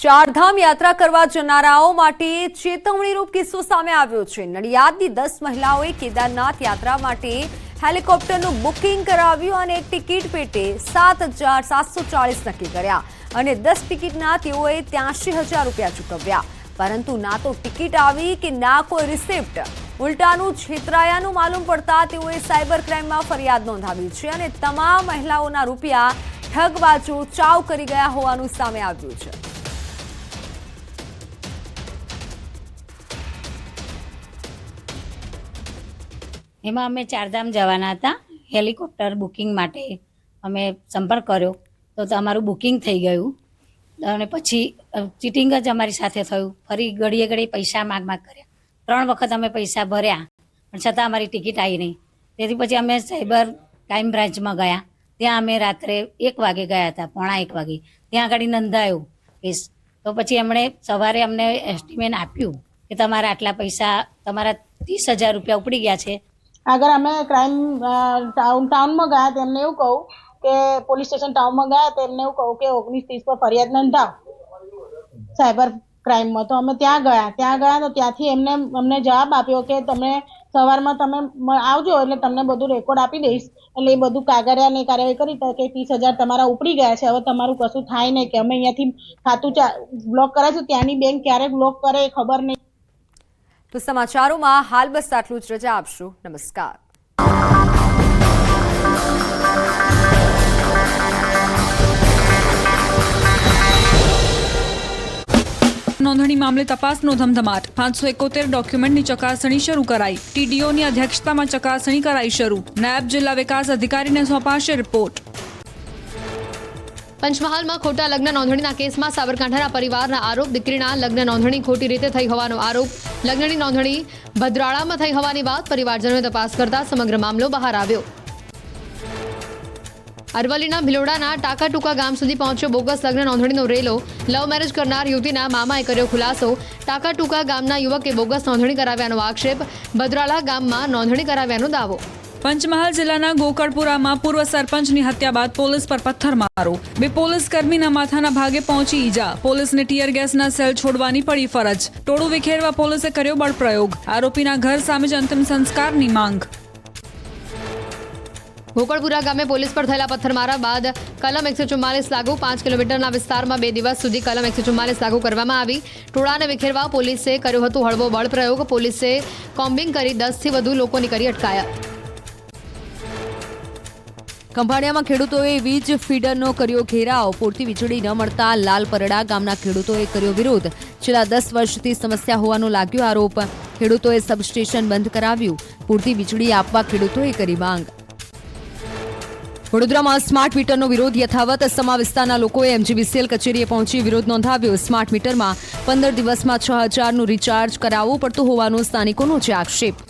ચારધામ યાત્રા કરવા જનારાઓ માટે ચેતવણીરૂપ કિસ્સો સામે આવ્યો છે। નડિયાદની 10 મહિલાઓએ કેદારનાથ યાત્રા માટે હેલિકોપ્ટરનું બુકિંગ કરાવ્યું અને ટિકિટ પેટે 7,740 નક્કી કર્યા અને 10 ટિકિટના તેઓએ 83,000 રૂપિયા ચૂકવ્યા, પરંતુ ના તો ટિકિટ આવી કે ના કોઈ રિસિપ્ટ। ઉલટાનું છેતરાયાનું માલુમ પડતા તેઓએ સાયબર ક્રાઇમમાં ફરિયાદ નોંધાવી છે અને તમામ મહિલાઓના રૂપિયા ઠગબાજો ચાવ કરી ગયા હોવાનું સામે આવ્યું છે। એમાં અમે ચારધામ જવાના હતા। હેલિકોપ્ટર બુકિંગ માટે અમે સંપર્ક કર્યો તો અમારું બુકિંગ થઈ ગયું અને પછી ચીટિંગ જ અમારી સાથે થયું। ફરી ઘડીએ ઘડી પૈસા માગ કર્યા। 3 વખત અમે પૈસા ભર્યા પણ છતાં અમારી ટિકિટ આવી નહીં। તેથી પછી અમે સાયબર ક્રાઇમ બ્રાન્ચમાં ગયા। ત્યાં અમે રાત્રે 1 વાગે ગયા હતા, પોણા 1 વાગે ત્યાં આગળ નોંધાયો કેસ। તો પછી એમણે સવારે અમને એસ્ટિમેટ આપ્યું કે તમારા આટલા પૈસા, તમારા 30,000 રૂપિયા ઉપડી ગયા છે। अगर અમે ક્રાઇમ ટાઉનમાં ગયા તો એમને એવું કહું કે પોલીસ સ્ટેશન ટાઉનમાં ગયા તો એમને એવું કહું કે 1930 પર ફરિયાદ નોંધાવ સાયબર ક્રાઇમમાં। તો અમે ત્યાં ગયા તો ત્યાંથી અમને જવાબ આપ્યો કે તમે સવારમાં તમે આવજો એટલે તમને બધું રેકોર્ડ આપી દઈશ, એટલે એ બધું કાગળિયાની કાર્યવાહી કરી કે 30,000 તમારા ઉપડી ગયા છે, હવે તમારું કશું થાય નહીં, કે અમે અહીંયાથી ખાતું બ્લોક કરે છે, ત્યાંની બેંક ક્યારે બ્લોક કરે એ ખબર નહીં। તો સમાચારોમાં હાલ બસ આટલું જ। રજા આપશો। નમસ્કાર। નોંધણી મામલે તપાસનો ધમધમાટ। 571 ડોક્યુમેન્ટની ચકાસણી શરૂ કરાઈ। ટીડીઓની અધ્યક્ષતામાં ચકાસણી કરાઈ શરૂ। નાયબ જિલ્લા વિકાસ અધિકારીને સોંપાશે રિપોર્ટ। પંચમહાલમાં ખોટા લગ્ન નોંધણીના કેસમાં સાબરકાંઠાના પરિવારના આરોપ। દીકરીના લગ્ન નોંધણી ખોટી રીતે થઈ હોવાનો આરોપ। લગ્નની નોંધણી ભદ્રાળામાં થઈ હોવાની વાત પરિવારજનોએ તપાસ કરતા સમગ્ર મામલો બહાર આવ્યો। અરવલ્લીના ભિલોડાના ટાકા ટૂંકા ગામ સુધી પહોંચ્યો બોગસ લગ્ન નોંધણીનો રેલો। લવ મેરેજ કરનાર યુવતીના મામાએ કર્યો ખુલાસો। ટાકા ટૂંકા ગામના યુવકે બોગસ નોંધણી કરાવ્યાનો આક્ષેપ। ભદ્રાળા ગામમાં નોંધણી કરાવ્યાનો દાવો। પંચમહાલ જિલ્લાના ગોકળપુરામાં પૂર્વ સરપંચની હત્યા બાદ પોલીસ પર પથ્થરમારો। 2 પોલીસ કર્મીના માથાના ભાગે પહોંચી ઈજા। પોલીસને ટીયર ગેસના સેલ છોડવાની પડી ફરજ। ટોળું વિખેરવા પોલીસે કર્યો બળપ્રયોગ। આરોપીના ઘર સામે જ અંતિમ સંસ્કારની માંગ। ગોકળપુરા ગામે પોલીસ પર થયેલા પથ્થરમારા બાદ કલમ 144 લાગુ। 5 કિલોમીટરના વિસ્તારમાં 2 દિવસ સુધી કલમ 144 લાગુ કરવામાં આવી। ટોળાને વિખેરવા પોલીસે કર્યો હતો હળવો બળપ્રયોગ। પોલીસે કોમ્બિંગ કરી 10થી વધુ લોકોની કરી અટકાયત। ખંભાળિયામાં ખેડૂતોએ વીજ ફીડરનો કર્યો ઘેરાવ। પૂરતી વીજળી ન મળતા લાલપરડા ગામના ખેડૂતોએ કર્યો વિરોધ। છેલ્લા 10 વર્ષથી સમસ્યા હોવાનો લાગ્યો આરોપ। ખેડૂતોએ સબસ્ટેશન બંધ કરાવ્યું। પૂરતી વીજળી આપવા ખેડૂતોએ કરી માંગ। વડોદરામાં સ્માર્ટ મીટરનો વિરોધ યથાવત। સમા વિસ્તારના લોકોએ MGVCL કચેરીએ પહોંચી વિરોધ નોંધાવ્યો। સ્માર્ટ મીટરમાં 15 દિવસમાં 6,000નું રિચાર્જ કરાવવું પડતું હોવાનો સ્થાનિકોનો છે આક્ષેપ।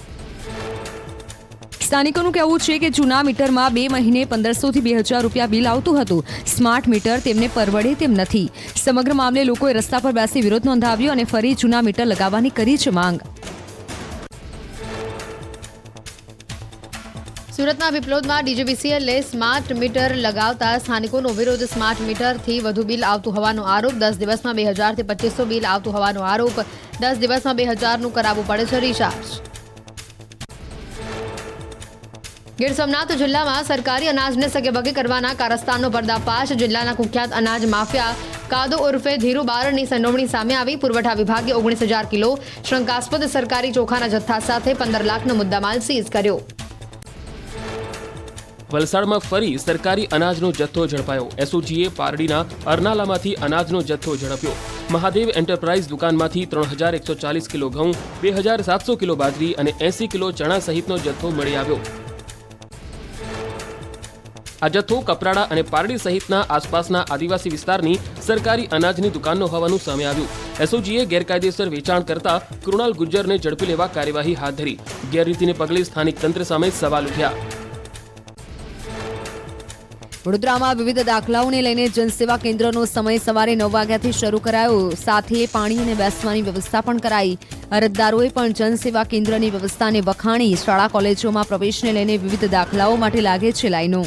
સ્થાનિકોનું કહેવું છે કે જૂના મીટરમાં 2 મહિને 1,500 થી 2,000 રૂપિયા બિલ આવતું હતું। સ્માર્ટ મીટર તેમને પરવડે તેમ નથી। સમગ્ર મામલે લોકોએ રસ્તા પર બેસી વિરોધ નોંધાવ્યો અને ફરી જૂના મીટર લગાવવાની કરી છે માંગ। સુરતના વિપ્લોદમાં DGVCL સ્માર્ટ મીટર લગાવતા સ્થાનિકોનો વિરોધ। સ્માર્ટ મીટરથી વધુ બિલ આવતું હોવાનો આરોપ। 10 દિવસમાં 2,000 થી 2,500 બિલ આવતું હોવાનો આરોપ। 10 દિવસમાં 2,000નું કરાવવું પડે છે રિચાર્જ। ગીર સોમનાથ જિલ્લામાં સરકારી અનાજને સગેવગે કરવાના કારસ્તાનનો પર્દાફાશ। જિલ્લાના કુખ્યાત અનાજ માફિયા કાદો ઉર્ફે ધીરુ બારડની સંડોવણી સામે આવી। પુરવઠા વિભાગે 19,000 કિલો શંકાસ્પદ સરકારી ચોખાના જથ્થા સાથે 15 લાખનો મુદ્દામાલ સીઝ કર્યો। વલસાડમાં ફરી સરકારી અનાજનો જથ્થો ઝડપાયો। એસઓજીએ પારડીના અરનાલામાંથી અનાજનો જથ્થો ઝડપ્યો। મહાદેવ એન્ટરપ્રાઇઝ દુકાનમાંથી 3,140 કિલો ઘઉં, 2,700 કિલો બાજરી અને 80 કિલો ચણા સહિતનો જથ્થો મળી આવ્યો। આ જથ્થો કપરાડા અને પારડી સહિતના આસપાસના આદિવાસી વિસ્તારની સરકારી અનાજની દુકાનનો હોવાનું સામે આવ્યું। એસઓજીએ ગેરકાયદેસર વેચાણ કરતા કૃણાલ ગુજ્જરને ઝડપી લેવા કાર્યવાહી હાથ ધરી। ગેરરીતિને પગલે સ્થાનિક તંત્ર સામે સવાલ ઉઠ્યા। વડોદરામાં વિવિધ દાખલાઓને લઈને જનસેવા કેન્દ્રનો સમય સવારે 9 વાગ્યાથી શરૂ કરાયો। સાથે પાણી અને બેસવાની વ્યવસ્થા પણ કરાઈ। અરજદારોએ પણ જનસેવા કેન્દ્રની વ્યવસ્થાને વખાણી। શાળા કોલેજોમાં પ્રવેશને લઈને વિવિધ દાખલાઓ માટે લાગે છે લાઈનો।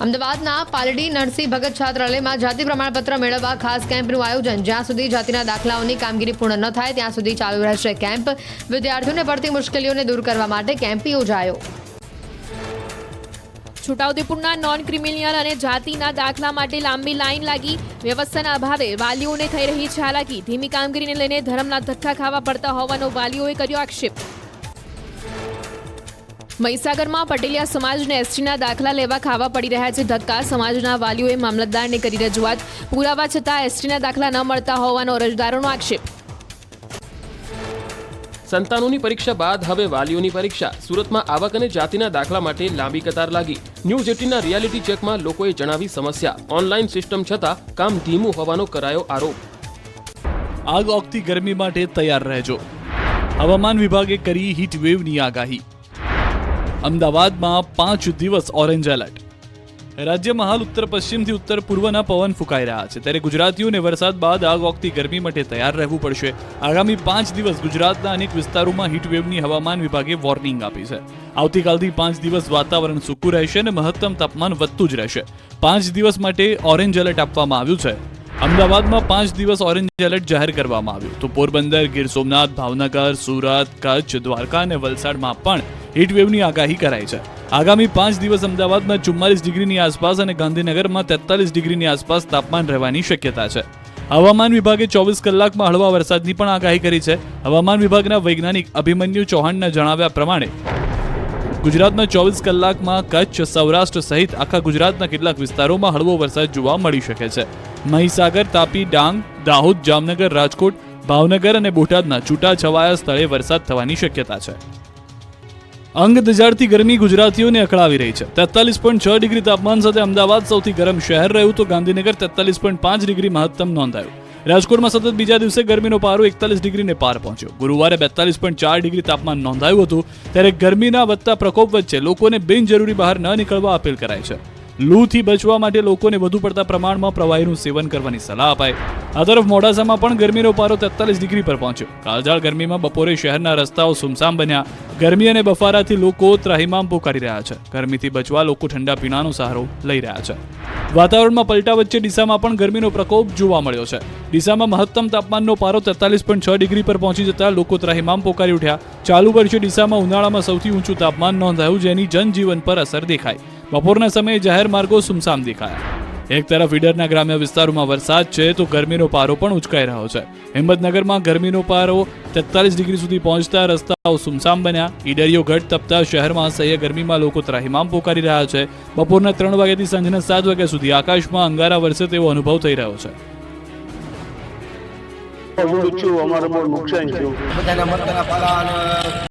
અમદાવાદના પાલડી નરસિંહ ભગત છાત્રાલયમાં જાતિ પ્રમાણપત્ર મેળવવા ખાસ કેમ્પનું આયોજન. જ્યાં સુધી જાતિના દાખલાઓની કામગીરી પૂર્ણ ન થાય ત્યાં સુધી ચાલુ રહેશે કેમ્પ. વિદ્યાર્થીઓને પડતી મુશ્કેલીઓને દૂર કરવા માટે કેમ્પ યોજાયો. છોટાઉદેપુરના નોન ક્રિમિનલ અને જાતિના દાખલા માટે લાંબી લાઈન લાગી. વ્યવસ્થાના અભાવે વાલીઓને થઈ રહી છે હાલાકી. ધીમી કામગીરીને લઈને ધર્મના ધક્કા ખાવા પડતા હોવાનો વાલીઓએ કર્યો આક્ષેપ. મહીસાગરમાં પટેલિયા સમાજને એસટીના દાખલા લેવા ખાવા પડી રહ્યા છે ધક્કા. સમાજના વાલીઓએ મામલતદારને કરી રજૂઆત. પુરાવા છતાં એસટીના દાખલા ન મળતા હોવાનો અરજદારોનો આક્ષેપ. સંતાનોની પરીક્ષા બાદ હવે વાલીઓની પરીક્ષા. સુરતમાં આવક અને જાતિના દાખલા માટે લાંબી કતાર લાગી. ન્યૂઝ 18ના રિયાલિટી ચેકમાં લોકોએ જણાવી સમસ્યા. ઓનલાઈન સિસ્ટમ છતાં કામ ધીમું હોવાનો કરાયો આરોપ. આગ ઓગતી ગરમી માટે તૈયાર રહેજો. હવામાન વિભાગે કરી હીટ વેવની આગાહી. અમદાવાદમાં 5 દિવસ ઓરેન્જ એલર્ટ. રાજ્યમાં હાલ ઉત્તર પશ્ચિમથી ઉત્તર પૂર્વના પવન ફૂંકાઈ રહ્યા છે, ત્યારે ગુજરાતીઓને વરસાદ બાદ આગ ઓગતી ગરમી માટે તૈયાર રહેવું પડશે. આગામી 5 દિવસ ગુજરાતના અનેક વિસ્તારોમાં હીટવેવની હવામાન વિભાગે વોર્નિંગ આપી છે. આવતીકાલથી 5 દિવસ વાતાવરણ સૂકું રહેશે અને મહત્તમ તાપમાન વધતું જ રહેશે. 5 દિવસ માટે ઓરેન્જ એલર્ટ આપવામાં આવ્યું છે. અમદાવાદમાં 5 દિવસ ઓરેન્જ એલર્ટ જાહેર કરવામાં આવ્યું તો પોરબંદર, ગીર સોમનાથ, ભાવનગર, સુરત, કચ્છ, દ્વારકા અને વલસાડમાં પણ હીટવેવની આગાહી કરાઈ છે. આગામી 5 દિવસ અમદાવાદમાં 44 ડિગ્રીની આસપાસ અને ગાંધીનગરમાં 43 ડિગ્રીની આસપાસ તાપમાન રહેવાની શક્યતા છે. હવામાન વિભાગે 24 કલાકમાં હળવા વરસાદની પણ આગાહી કરી છે. હવામાન વિભાગના વૈજ્ઞાનિક અભિમન્યુ ચૌહાણના જણાવ્યા પ્રમાણે ગુજરાતમાં 24 કલાકમાં કચ્છ, સૌરાષ્ટ્ર સહિત આખા ગુજરાતના કેટલાક વિસ્તારોમાં હળવો વરસાદ જોવા મળી શકે છે. મહીસાગર, તાપી, ડાંગ, દાહોદ, જામનગર, રાજકોટ, ભાવનગર અને બોટાદના છૂટાછવાયા સ્થળે વરસાદ થવાની શક્યતા છે. અંગ દજાડતી ગરમી ગુજરાતીઓને અકળાવી રહી છે. 43.6 ડિગ્રી તાપમાન સાથે અમદાવાદ સૌથી ગરમ શહેર રહ્યું તો ગાંધીનગર 43.5 ડિગ્રી મહત્તમ નોંધાયું. રાજકોટમાં સતત બીજા દિવસે ગરમીનો પારો 41 ડિગ્રીને પાર પહોંચ્યો. ગુરુવારે 42.4 ડિગ્રી તાપમાન નોંધાયું હતું. ત્યારે ગરમીના વધતા પ્રકોપ વચ્ચે લોકોને બિનજરૂરી બહાર ન નીકળવા અપીલ કરાઈ છે. લૂથી બચવા માટે લોકોને વધુ પડતા પ્રમાણમાં પ્રવાહીનું સેવન કરવાની સલાહ અપાઈ. આ તરફ મોડાસામાં પણ ગરમીનો પારો 43 ડિગ્રી પર પહોંચ્યો. કાળઝાળ ગરમીમાં બપોરે શહેરના રસ્તાઓ સુમસામ બન્યા. ગરમી અને બફારાથી લોકો ત્રાહિમામ પોકારી રહ્યા છે. ગરમીથી બચવા લોકો ઠંડા પીણાનો સહારો લઈ રહ્યા છે. વાતાવરણમાં પલટા વચ્ચે ડીસામાં પણ ગરમીનો પ્રકોપ જોવા મળ્યો છે. ડીસામાં મહત્તમ તાપમાનનો પારો 43.6 ડિગ્રી પર પહોંચી જતા લોકો ત્રાહિમામ પોકારી ઉઠ્યા. ચાલુ વર્ષે ડીસામાં ઉનાળામાં સૌથી ઊંચું તાપમાન નોંધાયું, જેની જનજીવન પર અસર દેખાઈ. બપોરના સમયે જાહેર માર્ગો સુમસામ દેખાયા. એક તરફ ઈડરના ગ્રામ્ય વિસ્તારોમાં વરસાદ છે તો ગરમીનો પારો પણ ઉચકાઈ રહ્યો છે. હિંમતનગરમાં ગરમીનો પારો 43 ડિગ્રી સુધી પહોંચતા રસ્તાઓ સુમસામ બન્યા. ઈડરીઓ ઘટ તપતા શહેરમાં અસહ્ય ગરમીમાં લોકો ત્રાહિમામ પોકારી રહ્યા છે. બપોરના 3 વાગ્યાથી સાંજના 7 વાગ્યા સુધી આકાશમાં અંગારા વરસે તેવો અનુભવ થઈ રહ્યો છે. અમારે બહુ નુકસાન થયું.